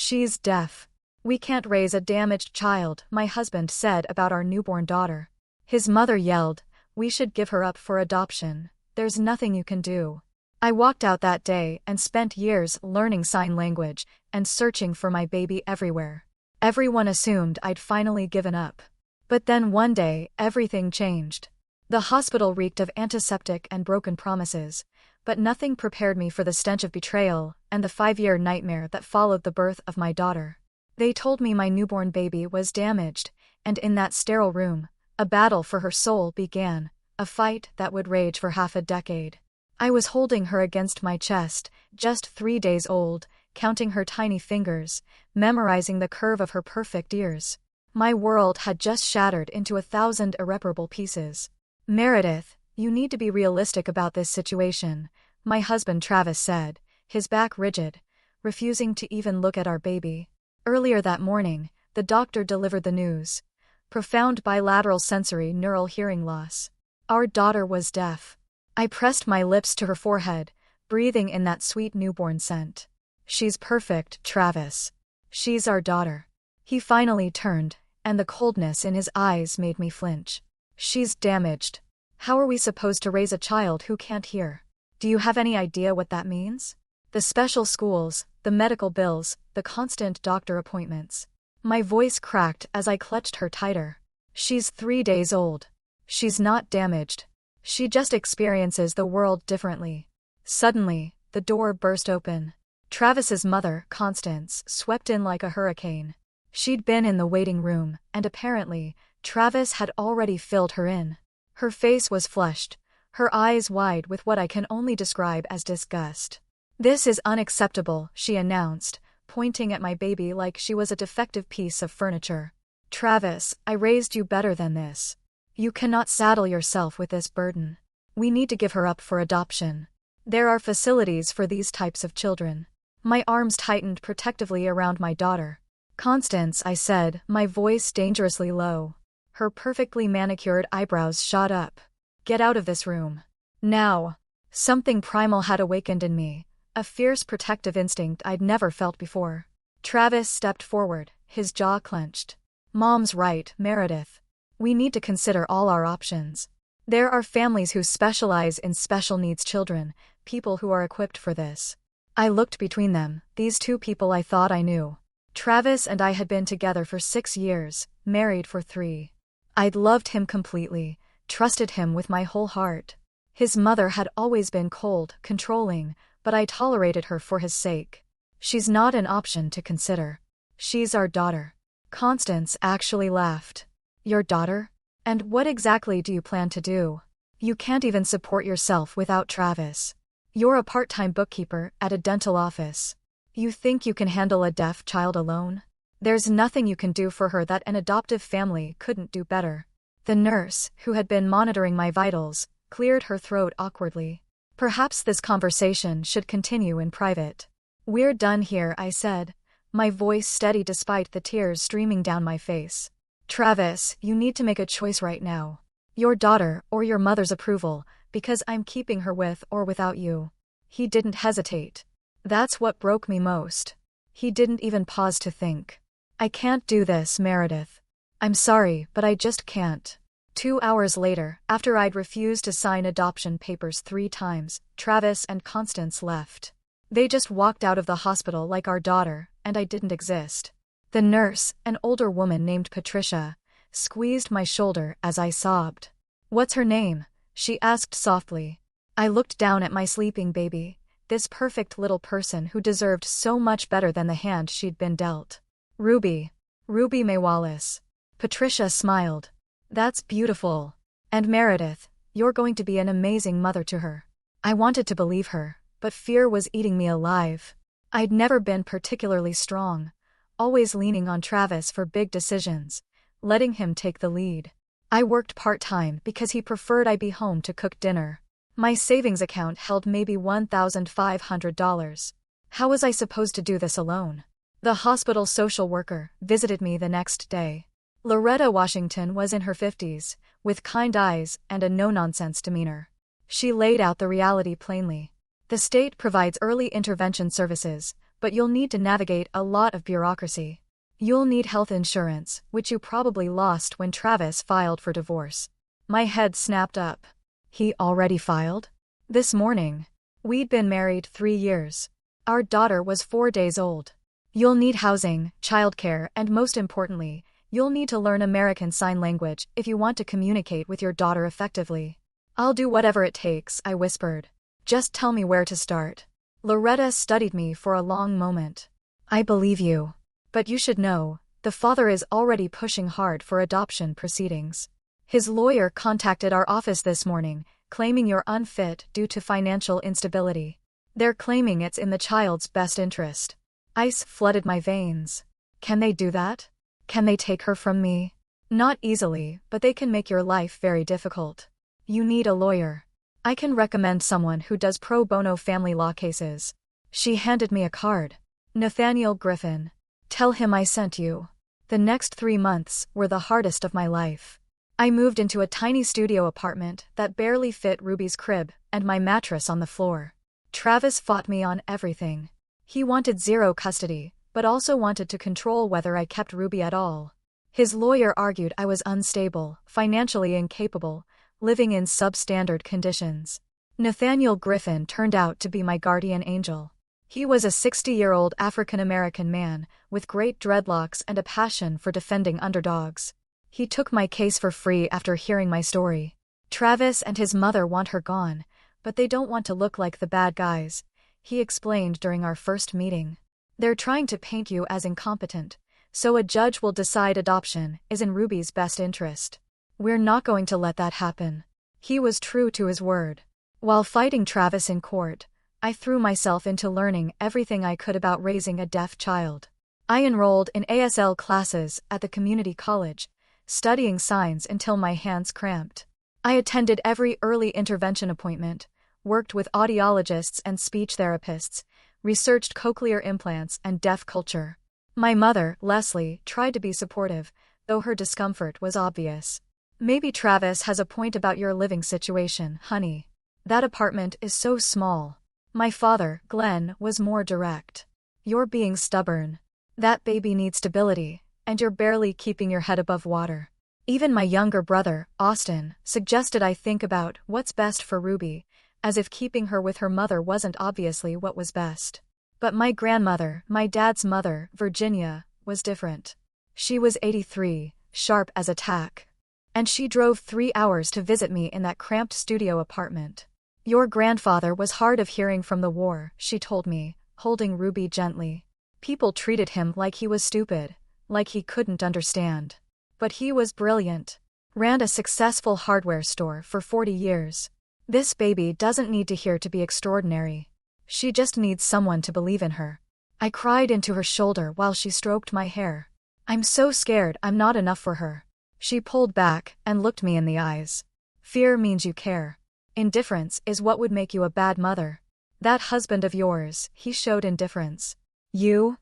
She's deaf. We can't raise a damaged child, my husband said about our newborn daughter. His mother yelled, "We should give her up for adoption. There's nothing you can do." I walked out that day and spent years learning sign language and searching for my baby everywhere. Everyone assumed I'd finally given up. But then one day, everything changed. The hospital reeked of antiseptic and broken promises, but nothing prepared me for the stench of betrayal and the 5-year nightmare that followed the birth of my daughter. They told me my newborn baby was damaged, and in that sterile room, a battle for her soul began, a fight that would rage for half a decade. I was holding her against my chest, just 3 days old, counting her tiny fingers, memorizing the curve of her perfect ears. My world had just shattered into 1,000 irreparable pieces. "Meredith, you need to be realistic about this situation," my husband Travis said, his back rigid, refusing to even look at our baby. Earlier that morning, the doctor delivered the news. Profound bilateral sensory neural hearing loss. Our daughter was deaf. I pressed my lips to her forehead, breathing in that sweet newborn scent. "She's perfect, Travis. She's our daughter." He finally turned, and the coldness in his eyes made me flinch. "She's damaged. How are we supposed to raise a child who can't hear? Do you have any idea what that means? The special schools, the medical bills, the constant doctor appointments." My voice cracked as I clutched her tighter. "She's 3 days old. She's not damaged. She just experiences the world differently." Suddenly, the door burst open. Travis's mother, Constance, swept in like a hurricane. She'd been in the waiting room, and apparently, Travis had already filled her in. Her face was flushed, her eyes wide with what I can only describe as disgust. "This is unacceptable," she announced, pointing at my baby like she was a defective piece of furniture. "Travis, I raised you better than this. You cannot saddle yourself with this burden. We need to give her up for adoption. There are facilities for these types of children." My arms tightened protectively around my daughter. "Constance," I said, my voice dangerously low. Her perfectly manicured eyebrows shot up. "Get out of this room. Now." Something primal had awakened in me, a fierce protective instinct I'd never felt before. Travis stepped forward, his jaw clenched. "Mom's right, Meredith. We need to consider all our options. There are families who specialize in special needs children, people who are equipped for this." I looked between them, these two people I thought I knew. Travis and I had been together for 6 years, married for 3. I'd loved him completely, trusted him with my whole heart. His mother had always been cold, controlling, but I tolerated her for his sake. "She's not an option to consider. She's our daughter." Constance actually laughed. "Your daughter? And what exactly do you plan to do? You can't even support yourself without Travis. You're a part-time bookkeeper at a dental office. You think you can handle a deaf child alone? There's nothing you can do for her that an adoptive family couldn't do better." The nurse, who had been monitoring my vitals, cleared her throat awkwardly. "Perhaps this conversation should continue in private." "We're done here," I said, my voice steady despite the tears streaming down my face. "Travis, you need to make a choice right now. Your daughter or your mother's approval, because I'm keeping her with or without you." He didn't hesitate. That's what broke me most. He didn't even pause to think. "I can't do this, Meredith. I'm sorry, but I just can't." 2 hours later, after I'd refused to sign adoption papers 3 times, Travis and Constance left. They just walked out of the hospital like our daughter, and I didn't exist. The nurse, an older woman named Patricia, squeezed my shoulder as I sobbed. "What's her name?" she asked softly. I looked down at my sleeping baby, this perfect little person who deserved so much better than the hand she'd been dealt. "Ruby. Ruby May Wallace." Patricia smiled. "That's beautiful. And Meredith, you're going to be an amazing mother to her." I wanted to believe her, but fear was eating me alive. I'd never been particularly strong, always leaning on Travis for big decisions, letting him take the lead. I worked part-time because he preferred I be home to cook dinner. My savings account held maybe $1,500. How was I supposed to do this alone? The hospital social worker visited me the next day. Loretta Washington was in her 50s, with kind eyes and a no-nonsense demeanor. She laid out the reality plainly. The state provides early intervention services, but you'll need to navigate a lot of bureaucracy. You'll need health insurance, which you probably lost when Travis filed for divorce. My head snapped up. He already filed? This morning. We'd been married 3 years. Our daughter was 4 days old. You'll need housing, childcare, and most importantly, you'll need to learn American Sign Language if you want to communicate with your daughter effectively. I'll do whatever it takes, I whispered. Just tell me where to start. Loretta studied me for a long moment. I believe you. But you should know, the father is already pushing hard for adoption proceedings. His lawyer contacted our office this morning, claiming you're unfit due to financial instability. They're claiming it's in the child's best interest. Ice flooded my veins. Can they do that? Can they take her from me? Not easily, but they can make your life very difficult. You need a lawyer. I can recommend someone who does pro bono family law cases. She handed me a card. Nathaniel Griffin. Tell him I sent you. The next 3 months were the hardest of my life. I moved into a tiny studio apartment that barely fit Ruby's crib and my mattress on the floor. Travis fought me on everything. He wanted 0 custody, but also wanted to control whether I kept Ruby at all. His lawyer argued I was unstable, financially incapable, living in substandard conditions. Nathaniel Griffin turned out to be my guardian angel. He was a 60-year-old African-American man, with great dreadlocks and a passion for defending underdogs. He took my case for free after hearing my story. Travis and his mother want her gone, but they don't want to look like the bad guys, he explained during our first meeting. They're trying to paint you as incompetent, so a judge will decide adoption is in Ruby's best interest. We're not going to let that happen. He was true to his word. While fighting Travis in court, I threw myself into learning everything I could about raising a deaf child. I enrolled in ASL classes at the community college, studying signs until my hands cramped. I attended every early intervention appointment, worked with audiologists and speech therapists, researched cochlear implants and deaf culture. My mother, Leslie, tried to be supportive, though her discomfort was obvious. Maybe Travis has a point about your living situation, honey. That apartment is so small. My father, Glenn, was more direct. You're being stubborn. That baby needs stability, and you're barely keeping your head above water. Even my younger brother, Austin, suggested I think about what's best for Ruby, as if keeping her with her mother wasn't obviously what was best. But my grandmother, my dad's mother, Virginia, was different. She was 83, sharp as a tack. And she drove 3 hours to visit me in that cramped studio apartment. Your grandfather was hard of hearing from the war, she told me, holding Ruby gently. People treated him like he was stupid, like he couldn't understand. But he was brilliant. Ran a successful hardware store for 40 years. This baby doesn't need to hear to be extraordinary. She just needs someone to believe in her. I cried into her shoulder while she stroked my hair. I'm so scared I'm not enough for her. She pulled back and looked me in the eyes. Fear means you care. Indifference is what would make you a bad mother. That husband of yours, he showed indifference. You're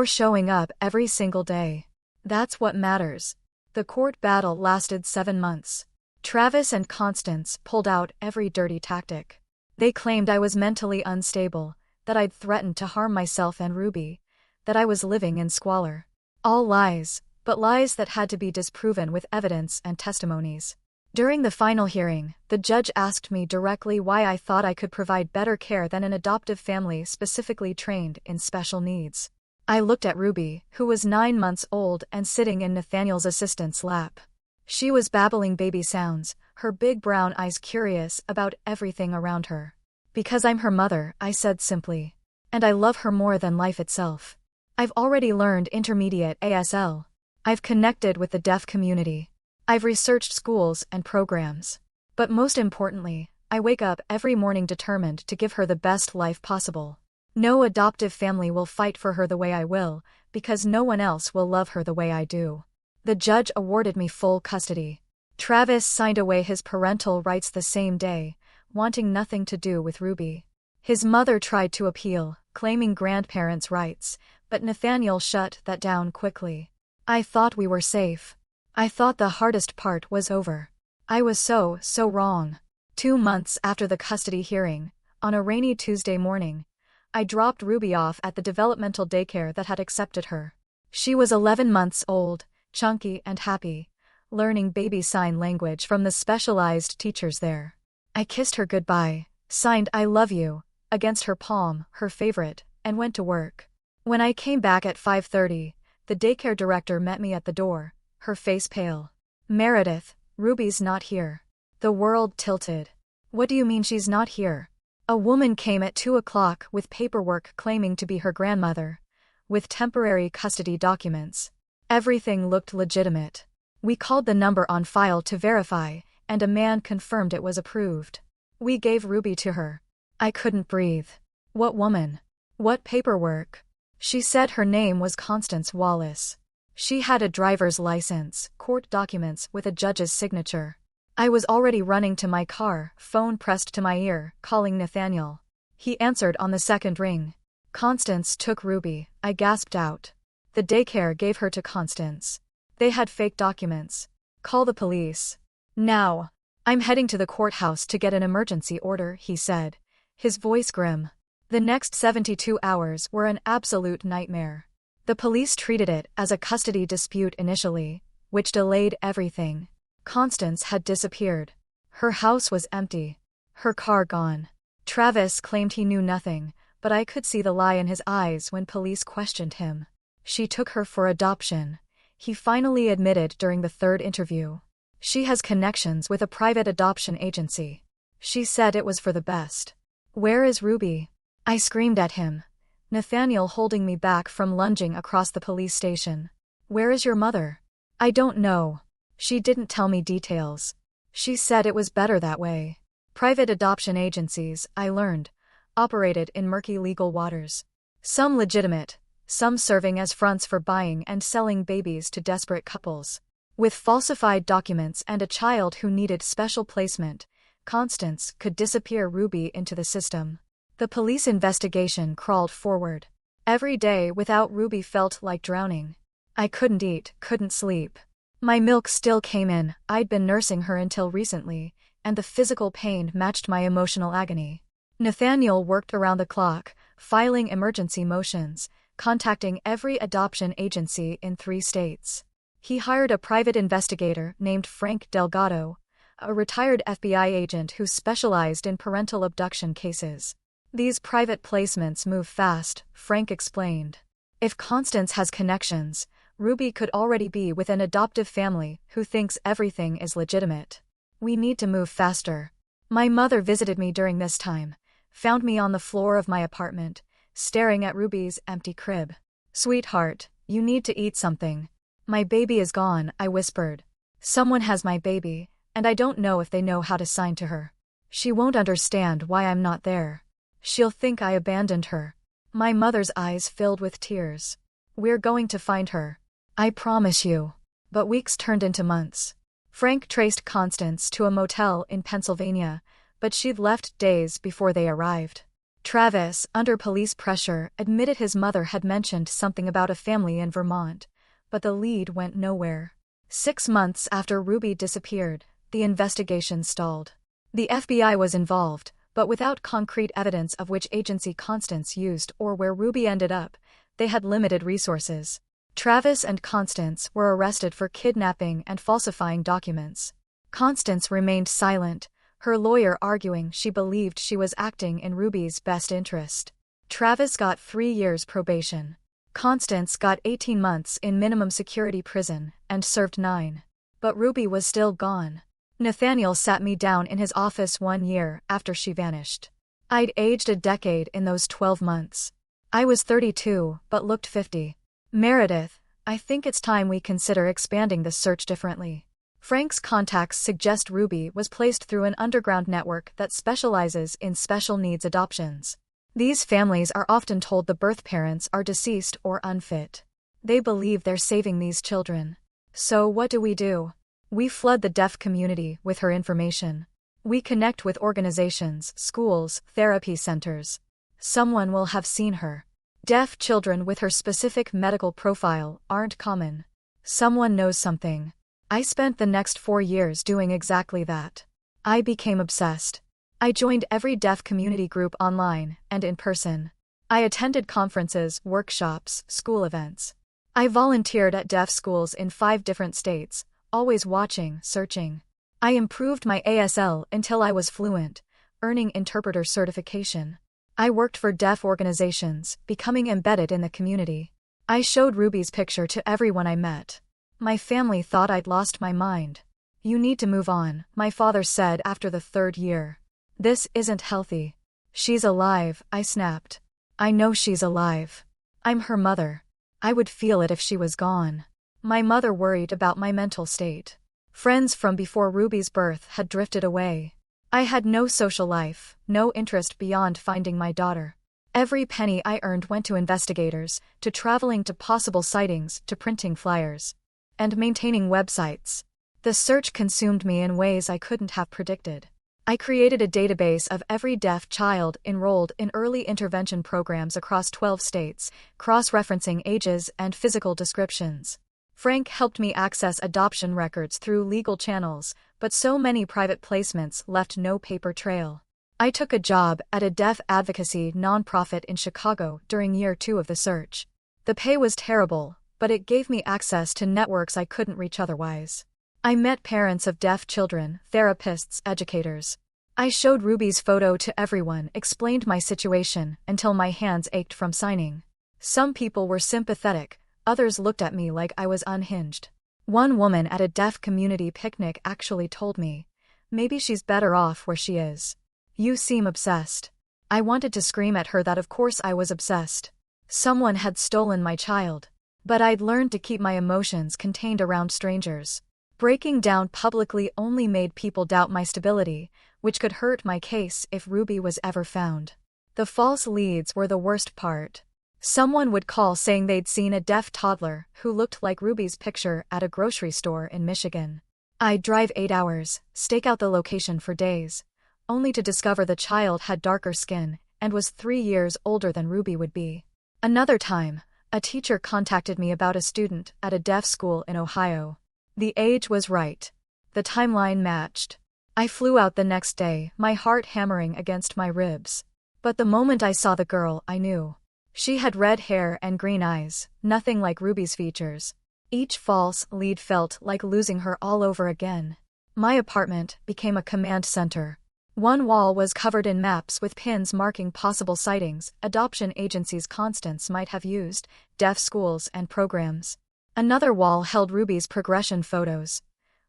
showing up every single day. That's what matters. The court battle lasted 7 months. Travis and Constance pulled out every dirty tactic. They claimed I was mentally unstable, that I'd threatened to harm myself and Ruby, that I was living in squalor. All lies, but lies that had to be disproven with evidence and testimonies. During the final hearing, the judge asked me directly why I thought I could provide better care than an adoptive family specifically trained in special needs. I looked at Ruby, who was 9 months old and sitting in Nathaniel's assistant's lap. She was babbling baby sounds, her big brown eyes curious about everything around her. Because I'm her mother, I said simply. And I love her more than life itself. I've already learned intermediate ASL. I've connected with the deaf community. I've researched schools and programs. But most importantly, I wake up every morning determined to give her the best life possible. No adoptive family will fight for her the way I will, because no one else will love her the way I do. The judge awarded me full custody. Travis signed away his parental rights the same day, wanting nothing to do with Ruby. His mother tried to appeal, claiming grandparents' rights, but Nathaniel shut that down quickly. I thought we were safe. I thought the hardest part was over. I was so wrong. 2 months after the custody hearing, on a rainy Tuesday morning, I dropped Ruby off at the developmental daycare that had accepted her. She was 11 months old, chunky and happy, learning baby sign language from the specialized teachers there. I kissed her goodbye, signed "I love you" against her palm, her favorite, and went to work. When I came back at 5:30, the daycare director met me at the door, her face pale. "Meredith, Ruby's not here." The world tilted. "What do you mean she's not here?" A woman came at 2 o'clock with paperwork claiming to be her grandmother, with temporary custody documents. Everything looked legitimate. We called the number on file to verify, and a man confirmed it was approved. We gave Ruby to her. I couldn't breathe. What woman? What paperwork? She said her name was Constance Wallace. She had a driver's license, court documents with a judge's signature. I was already running to my car, phone pressed to my ear, calling Nathaniel. He answered on the second ring. "Constance took Ruby," I gasped out. The daycare gave her to Constance. They had fake documents. "Call the police. Now." "I'm heading to the courthouse to get an emergency order," he said, his voice grim. The next 72 hours were an absolute nightmare. The police treated it as a custody dispute initially, which delayed everything. Constance had disappeared. Her house was empty. Her car gone. Travis claimed he knew nothing, but I could see the lie in his eyes when police questioned him. She took her for adoption, he finally admitted during the third interview. She has connections with a private adoption agency. She said it was for the best. "Where is Ruby?" I screamed at him, Nathaniel holding me back from lunging across the police station. "Where is your mother?" "I don't know. She didn't tell me details. She said it was better that way." Private adoption agencies, I learned, operated in murky legal waters. Some legitimate, some serving as fronts for buying and selling babies to desperate couples. With falsified documents and a child who needed special placement, Constance could disappear Ruby into the system. The police investigation crawled forward. Every day without Ruby felt like drowning. I couldn't eat, couldn't sleep. My milk still came in, I'd been nursing her until recently, and the physical pain matched my emotional agony. Nathaniel worked around the clock, filing emergency motions, contacting every adoption agency in 3 states. He hired a private investigator named Frank Delgado, a retired FBI agent who specialized in parental abduction cases. "These private placements move fast," Frank explained. "If Constance has connections, Ruby could already be with an adoptive family who thinks everything is legitimate. We need to move faster." My mother visited me during this time, found me on the floor of my apartment, staring at Ruby's empty crib. "Sweetheart, you need to eat something." "My baby is gone," I whispered. "Someone has my baby, and I don't know if they know how to sign to her. She won't understand why I'm not there. She'll think I abandoned her." My mother's eyes filled with tears. "We're going to find her. I promise you." But weeks turned into months. Frank traced Constance to a motel in Pennsylvania, but she'd left days before they arrived. Travis, under police pressure, admitted his mother had mentioned something about a family in Vermont, but the lead went nowhere. 6 months after Ruby disappeared, the investigation stalled. The FBI was involved, but without concrete evidence of which agency Constance used or where Ruby ended up, they had limited resources. Travis and Constance were arrested for kidnapping and falsifying documents. Constance remained silent, her lawyer arguing she believed she was acting in Ruby's best interest. Travis got 3 years probation. Constance got 18 months in minimum security prison and served 9. But Ruby was still gone. Nathaniel sat me down in his office 1 year after she vanished. I'd aged a decade in those 12 months. I was 32, but looked 50. "Meredith, I think it's time we consider expanding the search differently." Frank's contacts suggest Ruby was placed through an underground network that specializes in special needs adoptions. These families are often told the birth parents are deceased or unfit. They believe they're saving these children. So what do? We flood the deaf community with her information. We connect with organizations, schools, therapy centers. Someone will have seen her. Deaf children with her specific medical profile aren't common. Someone knows something. I spent the next 4 years doing exactly that. I became obsessed. I joined every deaf community group online and in person. I attended conferences, workshops, school events. I volunteered at deaf schools in 5 different states, always watching, searching. I improved my ASL until I was fluent, earning interpreter certification. I worked for deaf organizations, becoming embedded in the community. I showed Ruby's picture to everyone I met. My family thought I'd lost my mind. You need to move on, my father said after the 3rd year. This isn't healthy. She's alive, I snapped. I know she's alive. I'm her mother. I would feel it if she was gone. My mother worried about my mental state. Friends from before Ruby's birth had drifted away. I had no social life, no interest beyond finding my daughter. Every penny I earned went to investigators, to traveling to possible sightings, to printing flyers, and maintaining websites. The search consumed me in ways I couldn't have predicted. I created a database of every deaf child enrolled in early intervention programs across 12 states, cross-referencing ages and physical descriptions. Frank helped me access adoption records through legal channels, but so many private placements left no paper trail. I took a job at a deaf advocacy nonprofit in Chicago during year 2 of the search. The pay was terrible, but it gave me access to networks I couldn't reach otherwise. I met parents of deaf children, therapists, educators. I showed Ruby's photo to everyone, explained my situation, until my hands ached from signing. Some people were sympathetic, others looked at me like I was unhinged. One woman at a deaf community picnic actually told me, "Maybe she's better off where she is. You seem obsessed." I wanted to scream at her that of course I was obsessed. Someone had stolen my child. But I'd learned to keep my emotions contained around strangers. Breaking down publicly only made people doubt my stability, which could hurt my case if Ruby was ever found. The false leads were the worst part. Someone would call saying they'd seen a deaf toddler who looked like Ruby's picture at a grocery store in Michigan. I'd drive 8 hours, stake out the location for days, only to discover the child had darker skin and was 3 years older than Ruby would be. Another time, a teacher contacted me about a student at a deaf school in Ohio. The age was right. The timeline matched. I flew out the next day, my heart hammering against my ribs. But the moment I saw the girl, I knew. She had red hair and green eyes, nothing like Ruby's features. Each false lead felt like losing her all over again. My apartment became a command center. One wall was covered in maps with pins marking possible sightings adoption agencies Constance might have used, deaf schools and programs. Another wall held Ruby's progression photos.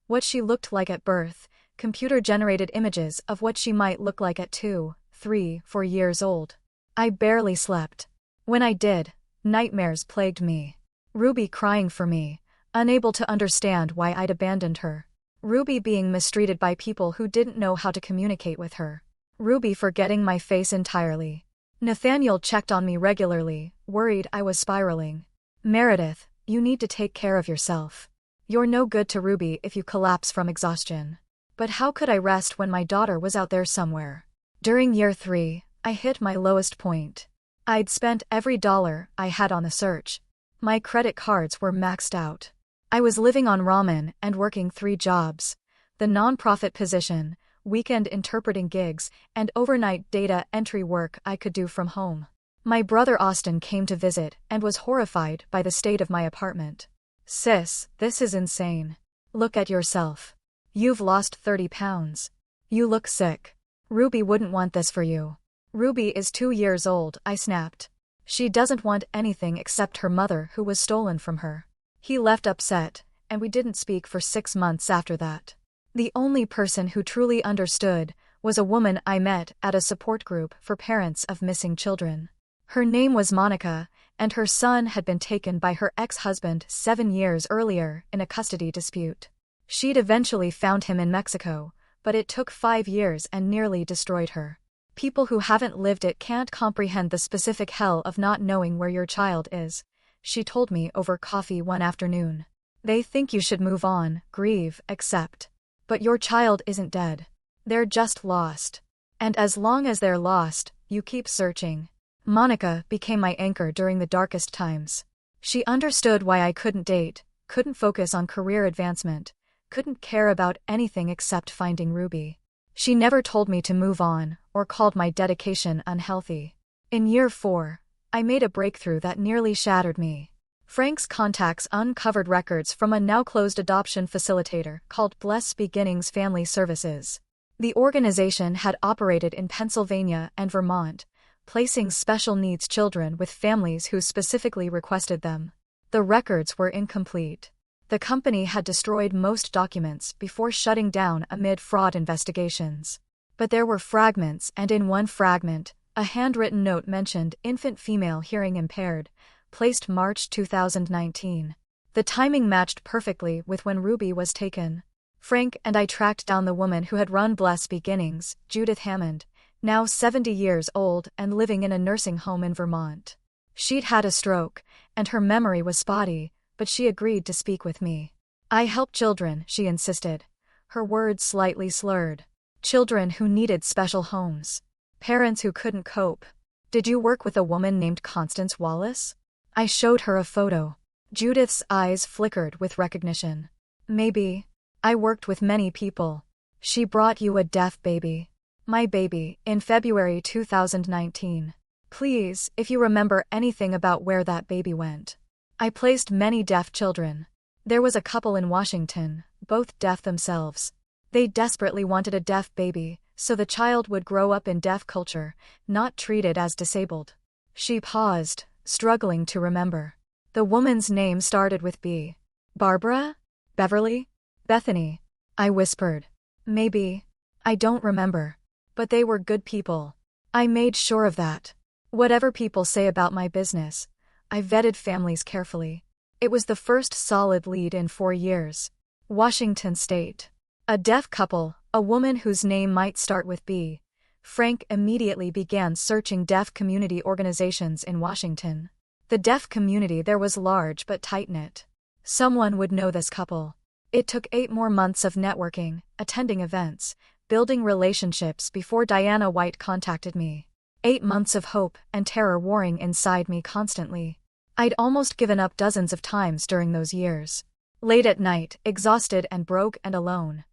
What she looked like at birth, computer-generated images of what she might look like at 2, 3, 4 years old. I barely slept. When I did, nightmares plagued me. Ruby crying for me, unable to understand why I'd abandoned her. Ruby being mistreated by people who didn't know how to communicate with her. Ruby forgetting my face entirely. Nathaniel checked on me regularly, worried I was spiraling. "Meredith, you need to take care of yourself. You're no good to Ruby if you collapse from exhaustion." But how could I rest when my daughter was out there somewhere? During year 3, I hit my lowest point. I'd spent every dollar I had on the search. My credit cards were maxed out. I was living on ramen and working 3 jobs. The nonprofit position, weekend interpreting gigs, and overnight data entry work I could do from home. My brother Austin came to visit and was horrified by the state of my apartment. "Sis, this is insane. Look at yourself. You've lost 30 pounds. You look sick. Ruby wouldn't want this for you." "Ruby is 2 years old," I snapped. "She doesn't want anything except her mother who was stolen from her." He left upset, and we didn't speak for 6 months after that. The only person who truly understood was a woman I met at a support group for parents of missing children. Her name was Monica, and her son had been taken by her ex-husband 7 years earlier in a custody dispute. She'd eventually found him in Mexico, but it took 5 years and nearly destroyed her. People who haven't lived it can't comprehend the specific hell of not knowing where your child is, she told me over coffee one afternoon. They think you should move on, grieve, accept. But your child isn't dead. They're just lost. And as long as they're lost, you keep searching. Monica became my anchor during the darkest times. She understood why I couldn't date, couldn't focus on career advancement, couldn't care about anything except finding Ruby. She never told me to move on, or called my dedication unhealthy. In year 4, I made a breakthrough that nearly shattered me. Frank's contacts uncovered records from a now-closed adoption facilitator called Bless Beginnings Family Services. The organization had operated in Pennsylvania and Vermont, placing special needs children with families who specifically requested them. The records were incomplete. The company had destroyed most documents before shutting down amid fraud investigations. But there were fragments, and in one fragment, a handwritten note mentioned infant female hearing impaired, placed March 2019. The timing matched perfectly with when Ruby was taken. Frank and I tracked down the woman who had run Bless Beginnings, Judith Hammond, now 70 years old and living in a nursing home in Vermont. She'd had a stroke, and her memory was spotty, but she agreed to speak with me. I help children, she insisted, her words slightly slurred. Children who needed special homes. Parents who couldn't cope. Did you work with a woman named Constance Wallace? I showed her a photo. Judith's eyes flickered with recognition. Maybe. I worked with many people. She brought you a deaf baby. My baby, in February 2019. Please, if you remember anything about where that baby went. I placed many deaf children. There was a couple in Washington, both deaf themselves. They desperately wanted a deaf baby, so the child would grow up in deaf culture, not treated as disabled. She paused, struggling to remember. The woman's name started with B. Barbara? Beverly? Bethany? I whispered. Maybe. I don't remember. But they were good people. I made sure of that. Whatever people say about my business, I vetted families carefully. It was the first solid lead in 4 years. Washington State. A deaf couple, a woman whose name might start with B. Frank immediately began searching deaf community organizations in Washington. The deaf community there was large but tight-knit. Someone would know this couple. It took 8 more months of networking, attending events, building relationships before Diana White contacted me. 8 months of hope and terror warring inside me constantly. I'd almost given up dozens of times during those years. Late at night, exhausted and broke and alone.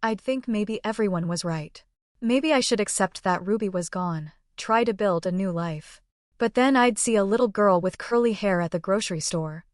I'd think maybe everyone was right. Maybe I should accept that Ruby was gone, try to build a new life. But then I'd see a little girl with curly hair at the grocery store.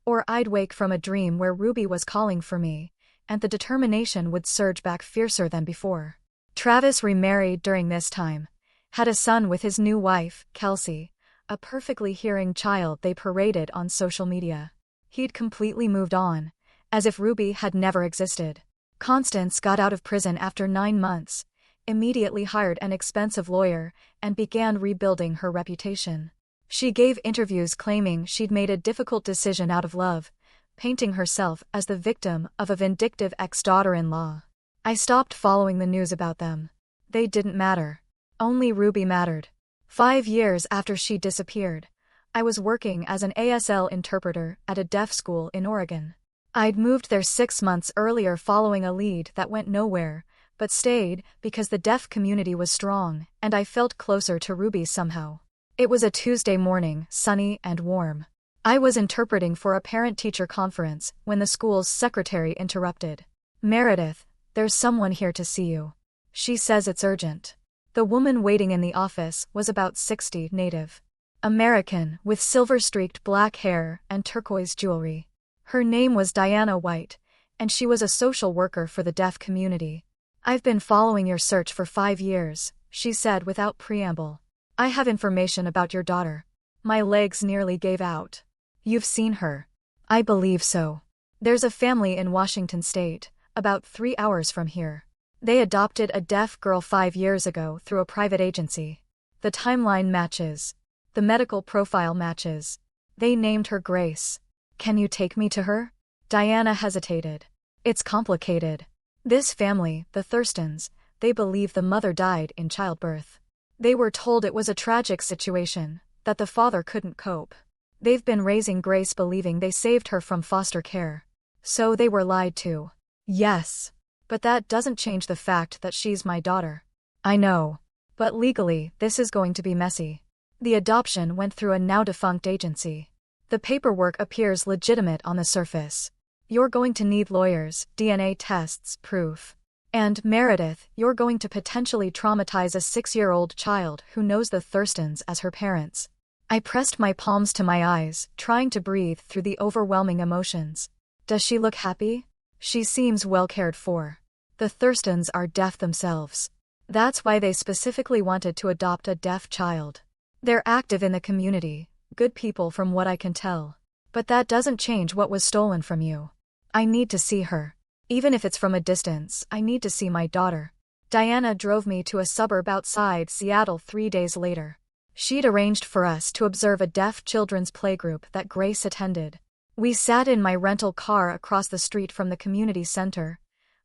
Or I'd wake from a dream where Ruby was calling for me, and the determination would surge back fiercer than before. Travis remarried during this time. Had a son with his new wife, Kelsey, a perfectly hearing child they paraded on social media. He'd completely moved on, as if Ruby had never existed. Constance got out of prison after 9 months, immediately hired an expensive lawyer, and began rebuilding her reputation. She gave interviews claiming she'd made a difficult decision out of love, painting herself as the victim of a vindictive ex-daughter-in-law. I stopped following the news about them. They didn't matter. Only Ruby mattered. 5 years after she disappeared, I was working as an ASL interpreter at a deaf school in Oregon. I'd moved there 6 months earlier following a lead that went nowhere, but stayed because the deaf community was strong, and I felt closer to Ruby somehow. It was a Tuesday morning, sunny and warm. I was interpreting for a parent-teacher conference when the school's secretary interrupted. "Meredith, there's someone here to see you. She says it's urgent." The woman waiting in the office was about 60, native American, with silver-streaked black hair and turquoise jewelry. Her name was Diana White, and she was a social worker for the deaf community. "I've been following your search for 5 years, she said without preamble. "I have information about your daughter." My legs nearly gave out. "You've seen her?" "I believe so. There's a family in Washington State, about 3 hours from here. They adopted a deaf girl 5 years ago through a private agency. The timeline matches. The medical profile matches. They named her Grace. Can you take me to her?" Diana hesitated. "It's complicated. This family, the Thurstons, they believe the mother died in childbirth. They were told it was a tragic situation, that the father couldn't cope. They've been raising Grace believing they saved her from foster care. So they were lied to." "Yes. But that doesn't change the fact that she's my daughter." "I know. But legally, this is going to be messy. The adoption went through a now-defunct agency. The paperwork appears legitimate on the surface. You're going to need lawyers, DNA tests, proof. And, Meredith, you're going to potentially traumatize a 6-year-old child who knows the Thurstons as her parents. I pressed my palms to my eyes, trying to breathe through the overwhelming emotions. Does she look happy? She seems well cared for. The Thurstons are deaf themselves. That's why they specifically wanted to adopt a deaf child. They're active in the community, good people from what I can tell. But that doesn't change what was stolen from you. I need to see her. Even if it's from a distance, I need to see my daughter. Diana drove me to a suburb outside Seattle 3 days later. She'd arranged for us to observe a deaf children's playgroup that Grace attended. We sat in my rental car across the street from the community center,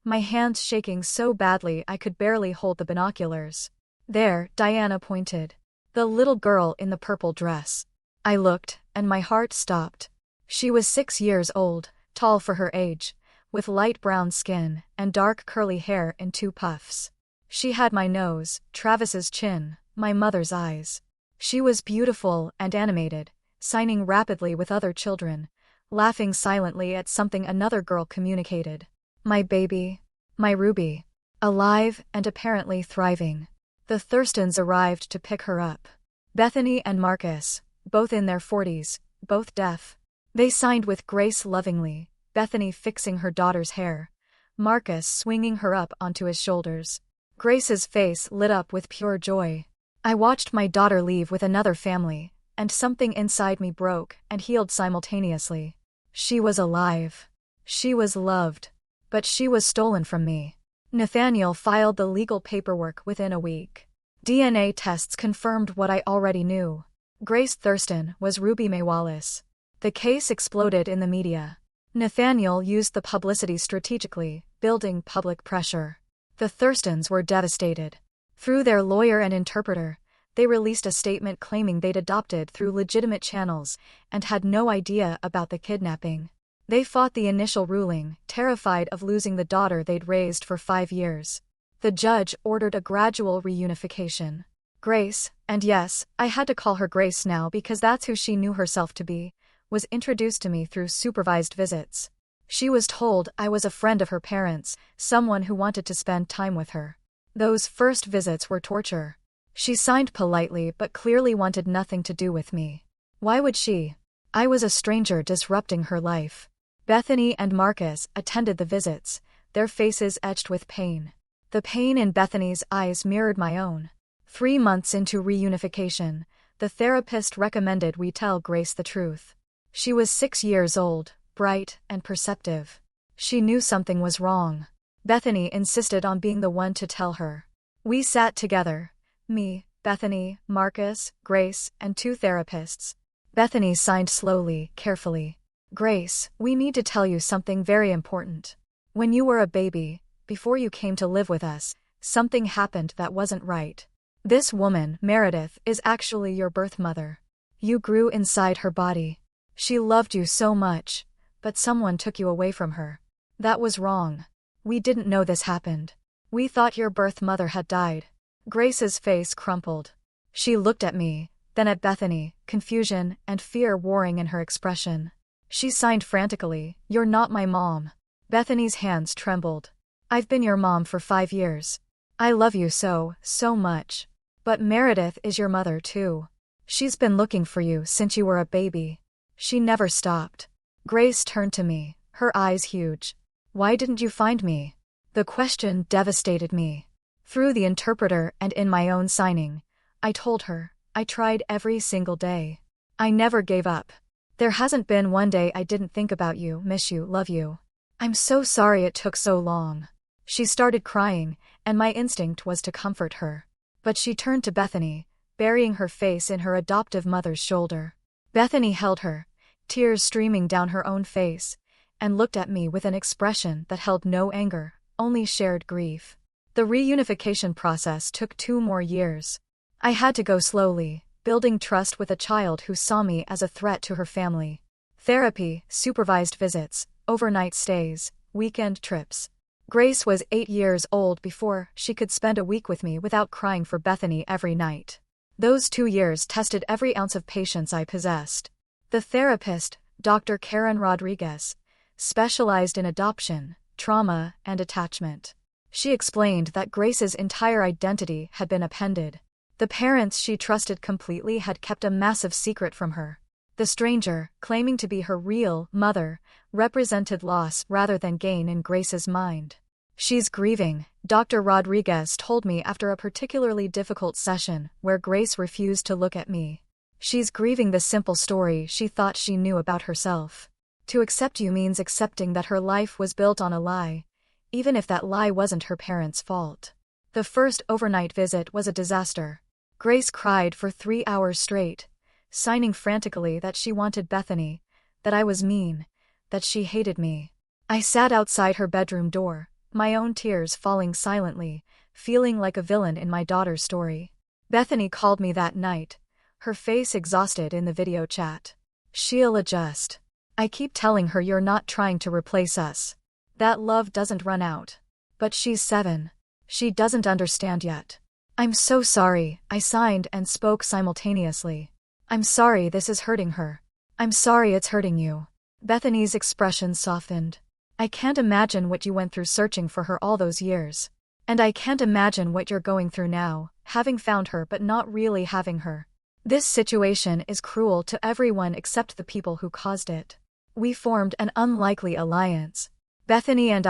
my hands shaking so badly I could barely hold the binoculars. There, Diana pointed. The little girl in the purple dress. I looked, and my heart stopped. She was 6 years old, tall for her age, with light brown skin and dark curly hair in 2 puffs. She had my nose, Travis's chin, my mother's eyes. She was beautiful and animated, signing rapidly with other children, laughing silently at something another girl communicated. My baby. My Ruby. Alive and apparently thriving. The Thurstons arrived to pick her up. Bethany and Marcus, both in their 40s, both deaf. They signed with Grace lovingly, Bethany fixing her daughter's hair, Marcus swinging her up onto his shoulders. Grace's face lit up with pure joy. I watched my daughter leave with another family, and something inside me broke and healed simultaneously. She was alive. She was loved. But she was stolen from me. Nathaniel filed the legal paperwork within a week. DNA tests confirmed what I already knew. Grace Thurston was Ruby Mae Wallace. The case exploded in the media. Nathaniel used the publicity strategically, building public pressure. The Thurstons were devastated. Through their lawyer and interpreter, they released a statement claiming they'd adopted through legitimate channels and had no idea about the kidnapping. They fought the initial ruling, terrified of losing the daughter they'd raised for 5 years. The judge ordered a gradual reunification. Grace, and yes, I had to call her Grace now because that's who she knew herself to be, was introduced to me through supervised visits. She was told I was a friend of her parents, someone who wanted to spend time with her. Those first visits were torture. She signed politely but clearly wanted nothing to do with me. Why would she? I was a stranger disrupting her life. Bethany and Marcus attended the visits, their faces etched with pain. The pain in Bethany's eyes mirrored my own. 3 months into reunification, the therapist recommended we tell Grace the truth. She was 6 years old, bright and perceptive. She knew something was wrong. Bethany insisted on being the one to tell her. We sat together, me, Bethany, Marcus, Grace, and 2 therapists. Bethany signed slowly, carefully. Grace, we need to tell you something very important. When you were a baby, before you came to live with us, something happened that wasn't right. This woman, Meredith, is actually your birth mother. You grew inside her body. She loved you so much, but someone took you away from her. That was wrong. We didn't know this happened. We thought your birth mother had died. Grace's face crumpled. She looked at me, then at Bethany, confusion and fear warring in her expression. She signed frantically, "You're not my mom." Bethany's hands trembled. "I've been your mom for 5 years. I love you so, so much. But Meredith is your mother too. She's been looking for you since you were a baby. She never stopped." Grace turned to me, her eyes huge. "Why didn't you find me?" The question devastated me. Through the interpreter and in my own signing, I told her, I tried every single day. I never gave up. There hasn't been one day I didn't think about you, miss you, love you. I'm so sorry it took so long. She started crying, and my instinct was to comfort her. But she turned to Bethany, burying her face in her adoptive mother's shoulder. Bethany held her, tears streaming down her own face, and looked at me with an expression that held no anger, only shared grief. The reunification process took 2 more years. I had to go slowly, building trust with a child who saw me as a threat to her family. Therapy, supervised visits, overnight stays, weekend trips. Grace was 8 years old before she could spend a week with me without crying for Bethany every night. Those 2 years tested every ounce of patience I possessed. The therapist, Dr. Karen Rodriguez, specialized in adoption, trauma, and attachment. She explained that Grace's entire identity had been appended. The parents she trusted completely had kept a massive secret from her. The stranger, claiming to be her real mother, represented loss rather than gain in Grace's mind. She's grieving, Dr. Rodriguez told me after a particularly difficult session where Grace refused to look at me. She's grieving the simple story she thought she knew about herself. To accept you means accepting that her life was built on a lie, even if that lie wasn't her parents' fault. The first overnight visit was a disaster. Grace cried for 3 hours straight, signing frantically that she wanted Bethany, that I was mean, that she hated me. I sat outside her bedroom door, my own tears falling silently, feeling like a villain in my daughter's story. Bethany called me that night, her face exhausted in the video chat. "She'll adjust. I keep telling her you're not trying to replace us. That love doesn't run out. But she's 7. She doesn't understand yet." "I'm so sorry," I signed and spoke simultaneously. "I'm sorry this is hurting her. I'm sorry it's hurting you." Bethany's expression softened. "I can't imagine what you went through searching for her all those years. And I can't imagine what you're going through now, having found her but not really having her. This situation is cruel to everyone except the people who caused it." We formed an unlikely alliance. Bethany and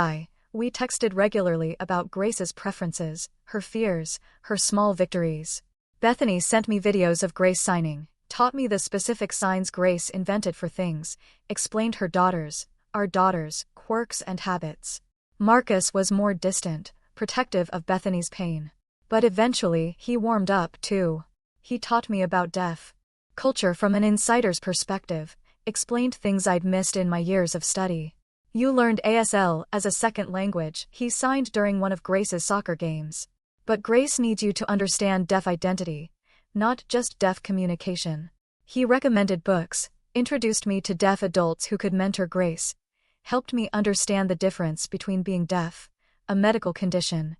we texted regularly about Grace's preferences, her fears, her small victories. Bethany sent me videos of Grace signing, taught me the specific signs Grace invented for things, explained our daughters' quirks and habits. Marcus was more distant, protective of Bethany's pain. But eventually he warmed up too. He taught me about deaf culture from an insider's perspective, explained things I'd missed in my years of study. "You learned ASL as a second language," he signed during one of Grace's soccer games. "But Grace needs you to understand deaf identity, not just deaf communication." He recommended books, introduced me to deaf adults who could mentor Grace, helped me understand the difference between being deaf, a medical condition,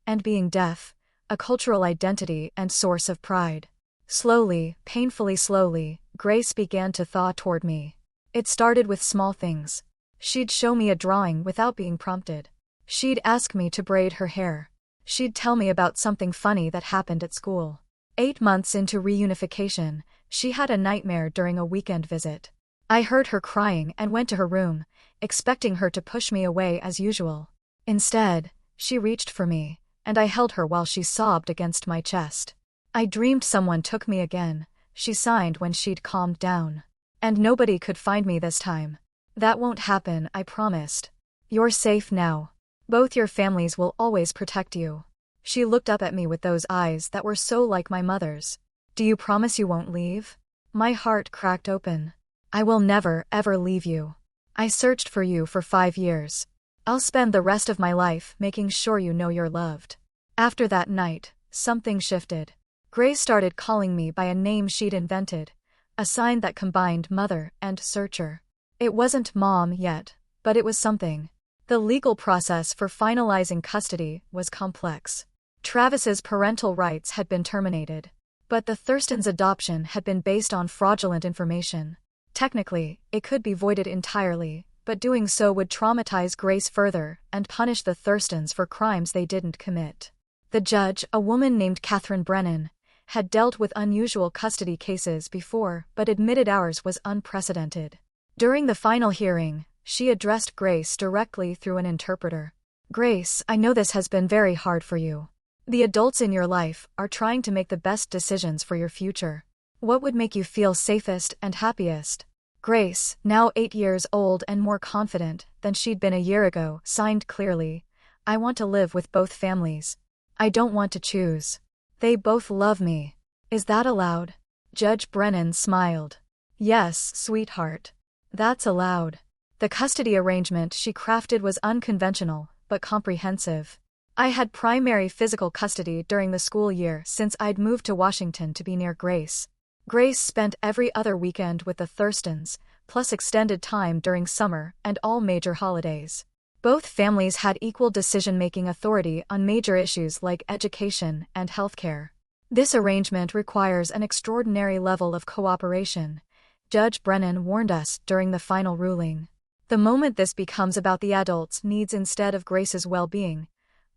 and being deaf, a cultural identity and source of pride. Slowly, painfully slowly, Grace began to thaw toward me. It started with small things. She'd show me a drawing without being prompted. She'd ask me to braid her hair. She'd tell me about something funny that happened at school. 8 months into reunification, she had a nightmare during a weekend visit. I heard her crying and went to her room, expecting her to push me away as usual. Instead, she reached for me, and I held her while she sobbed against my chest. "I dreamed someone took me again," she signed when she'd calmed down. "And nobody could find me this time. That won't happen, I promised. You're safe now. Both your families will always protect you." She looked up at me with those eyes that were so like my mother's. "Do you promise you won't leave?" My heart cracked open. "I will never, ever leave you. I searched for you for 5 years. I'll spend the rest of my life making sure you know you're loved." After that night, something shifted. Grace started calling me by a name she'd invented, a sign that combined mother and searcher. It wasn't mom yet, but it was something. The legal process for finalizing custody was complex. Travis's parental rights had been terminated, but the Thurstons' adoption had been based on fraudulent information. Technically, it could be voided entirely, but doing so would traumatize Grace further and punish the Thurstons for crimes they didn't commit. The judge, a woman named Catherine Brennan, had dealt with unusual custody cases before but admitted ours was unprecedented. During the final hearing, she addressed Grace directly through an interpreter. "Grace, I know this has been very hard for you. The adults in your life are trying to make the best decisions for your future. What would make you feel safest and happiest?" Grace, now 8 years old and more confident than she'd been a year ago, signed clearly. "I want to live with both families. I don't want to choose. They both love me. Is that allowed?" Judge Brennan smiled. "Yes, sweetheart. That's allowed." The custody arrangement she crafted was unconventional, but comprehensive. I had primary physical custody during the school year since I'd moved to Washington to be near Grace. Grace spent every other weekend with the Thurstons, plus extended time during summer and all major holidays. Both families had equal decision-making authority on major issues like education and healthcare. This arrangement requires an extraordinary level of cooperation, Judge Brennan warned us during the final ruling. "The moment this becomes about the adults' needs instead of Grace's well-being,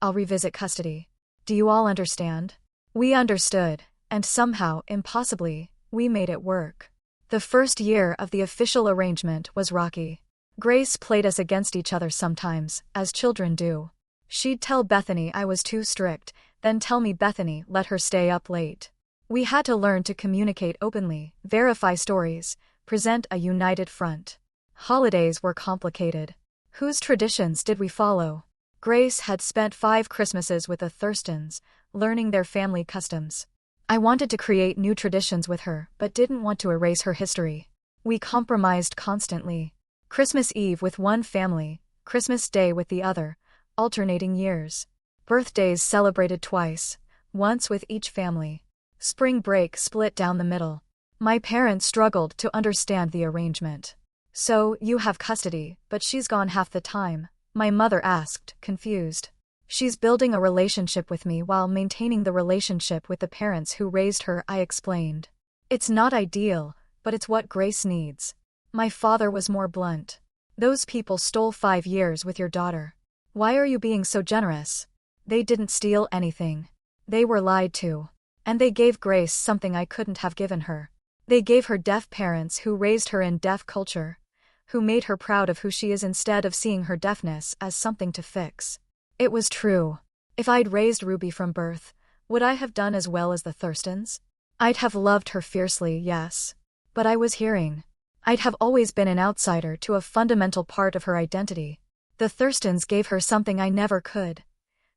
I'll revisit custody. Do you all understand?" We understood, And somehow, impossibly, we made it work. The first year of the official arrangement was rocky. Grace played us against each other sometimes, as children do. She'd tell Bethany I was too strict, then tell me Bethany let her stay up late. We had to learn to communicate openly, verify stories, present a united front. Holidays were complicated. Whose traditions did we follow? Grace had spent 5 Christmases with the Thurstons, learning their family customs. I wanted to create new traditions with her, but didn't want to erase her history. We compromised constantly. Christmas Eve with one family, Christmas Day with the other, alternating years. Birthdays celebrated twice, once with each family. Spring break split down the middle. My parents struggled to understand the arrangement. "So, you have custody, but she's gone half the time," my mother asked, confused. "She's building a relationship with me while maintaining the relationship with the parents who raised her," I explained. "It's not ideal, but it's what Grace needs." My father was more blunt. "Those people stole 5 years with your daughter. Why are you being so generous?" "They didn't steal anything. They were lied to. And they gave Grace something I couldn't have given her. They gave her deaf parents who raised her in deaf culture, who made her proud of who she is instead of seeing her deafness as something to fix." It was true. If I'd raised Ruby from birth, would I have done as well as the Thurstons? I'd have loved her fiercely, yes. But I was hearing. I'd have always been an outsider to a fundamental part of her identity. The Thurstons gave her something I never could.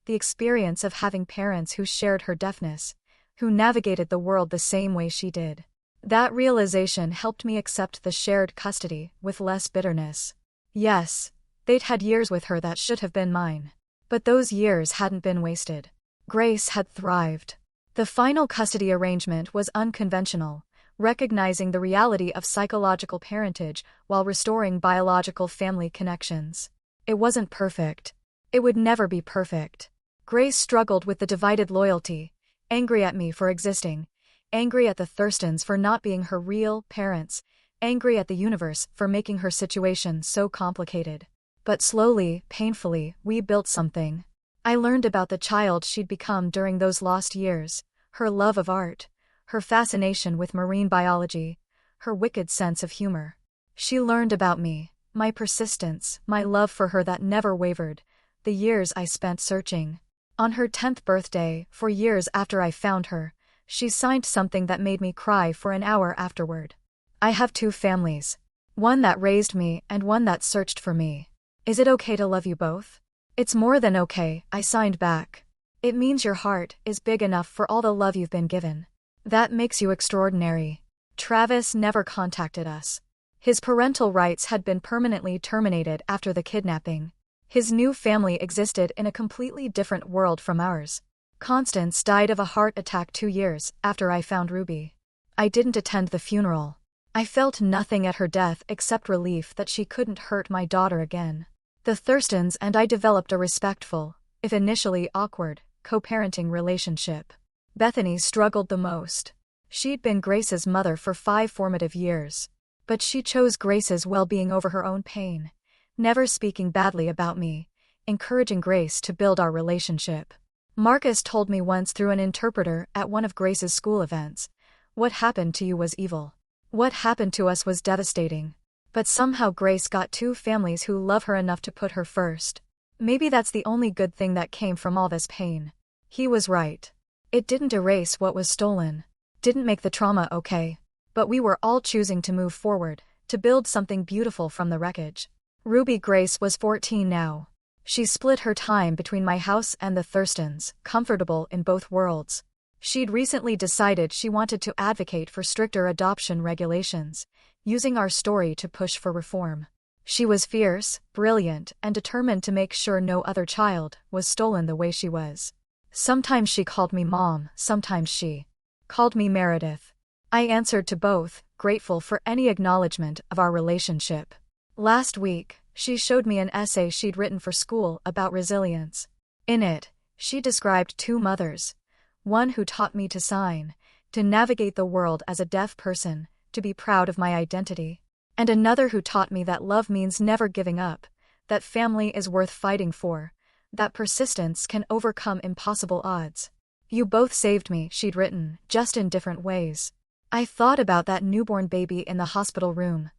The experience of having parents who shared her deafness, who navigated the world the same way she did. That realization helped me accept the shared custody with less bitterness. Yes, they'd had years with her that should have been mine. But those years hadn't been wasted. Grace had thrived. The final custody arrangement was unconventional, recognizing the reality of psychological parentage while restoring biological family connections. It wasn't perfect. It would never be perfect. Grace struggled with the divided loyalty, angry at me for existing, angry at the Thurstons for not being her real parents, angry at the universe for making her situation so complicated. But slowly, painfully, we built something. I learned about the child she'd become during those lost years, her love of art, her fascination with marine biology, her wicked sense of humor. She learned about me, my persistence, my love for her that never wavered, the years I spent searching. On her 10th birthday, 4 years after I found her, she signed something that made me cry for an hour afterward. "I have 2 families. One that raised me and one that searched for me. Is it okay to love you both?" "It's more than okay," I signed back. "It means your heart is big enough for all the love you've been given. That makes you extraordinary." Travis never contacted us. His parental rights had been permanently terminated after the kidnapping. His new family existed in a completely different world from ours. Constance died of a heart attack 2 years after I found Ruby. I didn't attend the funeral. I felt nothing at her death except relief that she couldn't hurt my daughter again. The Thurstons and I developed a respectful, if initially awkward, co-parenting relationship. Bethany struggled the most. She'd been Grace's mother for 5 formative years. But she chose Grace's well-being over her own pain, never speaking badly about me, encouraging Grace to build our relationship. Marcus told me once through an interpreter at one of Grace's school events, "What happened to you was evil. What happened to us was devastating. But somehow Grace got 2 families who love her enough to put her first. Maybe that's the only good thing that came from all this pain." He was right. It didn't erase what was stolen, didn't make the trauma okay. But we were all choosing to move forward, to build something beautiful from the wreckage. Ruby Grace was 14 now. She split her time between my house and the Thurstons, comfortable in both worlds. She'd recently decided she wanted to advocate for stricter adoption regulations, using our story to push for reform. She was fierce, brilliant, and determined to make sure no other child was stolen the way she was. Sometimes she called me Mom, sometimes she called me Meredith. I answered to both, grateful for any acknowledgement of our relationship. Last week, she showed me an essay she'd written for school about resilience. In it, she described 2 mothers. One who taught me to sign, to navigate the world as a deaf person, to be proud of my identity. And another who taught me that love means never giving up, that family is worth fighting for, that persistence can overcome impossible odds. You both saved me, she'd written, just in different ways. I thought about that newborn baby in the hospital room,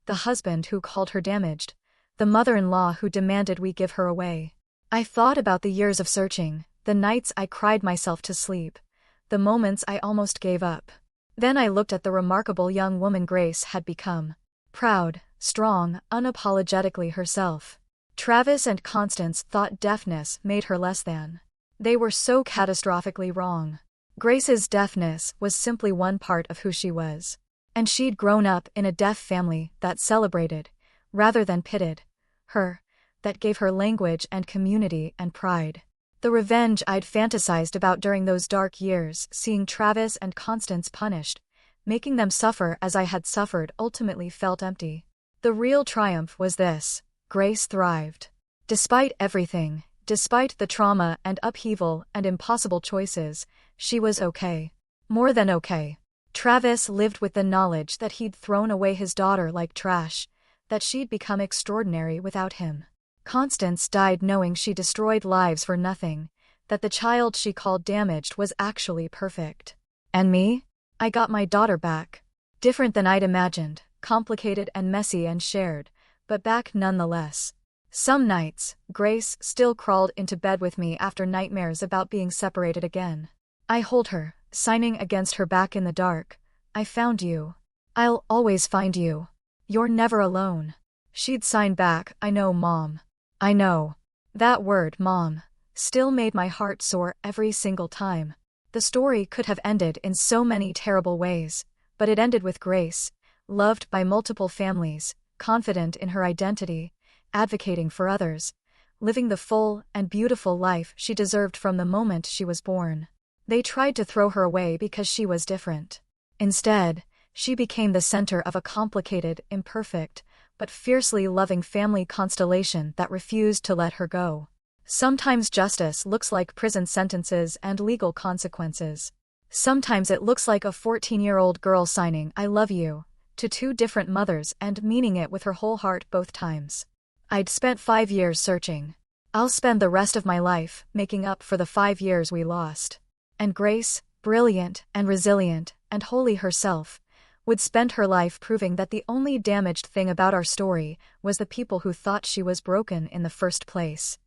the husband who called her damaged, the mother-in-law who demanded we give her away. I thought about the years of searching, the nights I cried myself to sleep, the moments I almost gave up. Then I looked at the remarkable young woman Grace had become. Proud, strong, unapologetically herself. Travis and Constance thought deafness made her less than. They were so catastrophically wrong. Grace's deafness was simply one part of who she was. And she'd grown up in a deaf family that celebrated, rather than pitted, her, that gave her language and community and pride. The revenge I'd fantasized about during those dark years, seeing Travis and Constance punished, making them suffer as I had suffered, ultimately felt empty. The real triumph was this: Grace thrived. Despite everything, despite the trauma and upheaval and impossible choices, she was okay. More than okay. Travis lived with the knowledge that he'd thrown away his daughter like trash, that she'd become extraordinary without him. Constance died knowing she destroyed lives for nothing, that the child she called damaged was actually perfect. And me? I got my daughter back. Different than I'd imagined, complicated and messy and shared, but back nonetheless. Some nights, Grace still crawled into bed with me after nightmares about being separated again. I hold her, signing against her back in the dark. I found you. I'll always find you. You're never alone. She'd sign back, I know, Mom. I know. That word, Mom, still made my heart soar every single time. The story could have ended in so many terrible ways, but it ended with Grace, loved by multiple families, confident in her identity, advocating for others, living the full and beautiful life she deserved from the moment she was born. They tried to throw her away because she was different. Instead, she became the center of a complicated, imperfect, but fiercely loving family constellation that refused to let her go. Sometimes justice looks like prison sentences and legal consequences. Sometimes it looks like a 14-year-old girl signing "I love you" to two different mothers and meaning it with her whole heart both times. I'd spent 5 years searching. I'll spend the rest of my life making up for the 5 years we lost. And Grace, brilliant and resilient and wholly herself, would spend her life proving that the only damaged thing about our story was the people who thought she was broken in the first place.